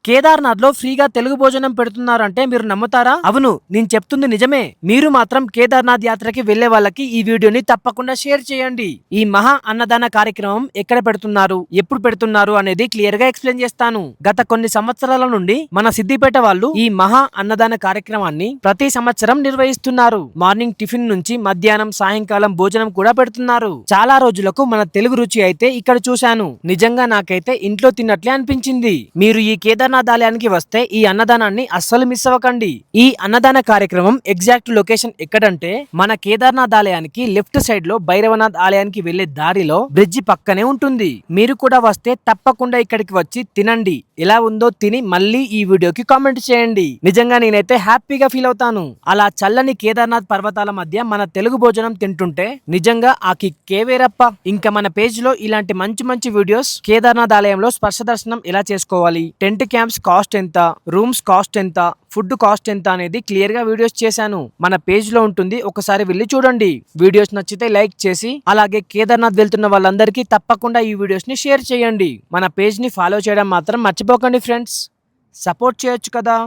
కేదార్నాథ్ లో ఫ్రీగా తెలుగు భోజనం పెడుతున్నారంటే మీరు నమ్ముతారా? అవును, నేను చెప్తుంది నిజమే. మీరు మాత్రం కేదార్నాథ్ యాత్రకి వెళ్లే వాళ్ళకి ఈ వీడియోని తప్పకుండా షేర్ చేయండి. ఈ మహా అన్నదాన కార్యక్రమం ఎక్కడ పెడుతున్నారు, ఎప్పుడు పెడుతున్నారు అనేది క్లియర్ గా ఎక్స్ప్లెయిన్ చేస్తాను. గత కొన్ని సంవత్సరాల నుండి మన సిద్దిపేట వాళ్ళు ఈ మహా అన్నదాన కార్యక్రమాన్ని ప్రతి సంవత్సరం నిర్వహిస్తున్నారు. మార్నింగ్ టిఫిన్ నుంచి మధ్యాహ్నం సాయంకాలం భోజనం కూడా పెడుతున్నారు. చాలా రోజులకు మన తెలుగు రుచి అయితే ఇక్కడ చూశాను. నిజంగా నాకైతే ఇంట్లో తిన్నట్లే అనిపించింది. మీరు ఈ కేదార్నాథ్ ఆలయానికి వస్తే ఈ అన్నదానాన్ని అస్సలు మిస్ అవ్వకండి. ఈ అన్నదాన కార్యక్రమం ఎగ్జాక్ట్ లొకేషన్ ఎక్కడంటే మన కేదార్నాథ్ ఆలయానికి లెఫ్ట్ సైడ్ లో భైరవనాథ్ ఆలయానికి వెళ్లే దారిలో బ్రిడ్జి పక్కనే ఉంటుంది. మీరు కూడా వస్తే తప్పకుండా ఇక్కడికి వచ్చి తినండి. ఎలా ఉందో తిని మళ్ళీ ఈ వీడియోకి కామెంట్ చేయండి. నిజంగా నేనైతే హ్యాపీగా ఫీల్ అవుతాను. అలా చల్లని కేదార్నాథ్ పర్వతాల మధ్య మన తెలుగు భోజనం తింటుంటే నిజంగా ఆ కిక్కే వేరప్ప. ఇంకా మన పేజ్ లో ఇలాంటి మంచి మంచి వీడియోస్, కేదార్నాథ్ ఆలయంలో స్పర్శ దర్శనం ఎలా చేసుకోవాలి, టెంట్ క్యాంప్స్ కాస్ట్ ఎంత, రూమ్స్ కాస్ట్ ఎంత, ఫుడ్ కాస్ట్ ఎంత అనేది క్లియర్ గా వీడియోస్ చేశాను. మన పేజ్ లో ఉంటుంది, ఒకసారి వెళ్ళి చూడండి. వీడియోస్ నచ్చితే లైక్ చేసి అలాగే కేదార్నాథ్ వెళ్తున్న వాళ్ళందరికీ తప్పకుండా ఈ వీడియోస్ ని షేర్ చేయండి. మన పేజ్ ని ఫాలో చేయడం మాత్రం మర్చిపోకండి ఫ్రెండ్స్. సపోర్ట్ చేయొచ్చు కదా.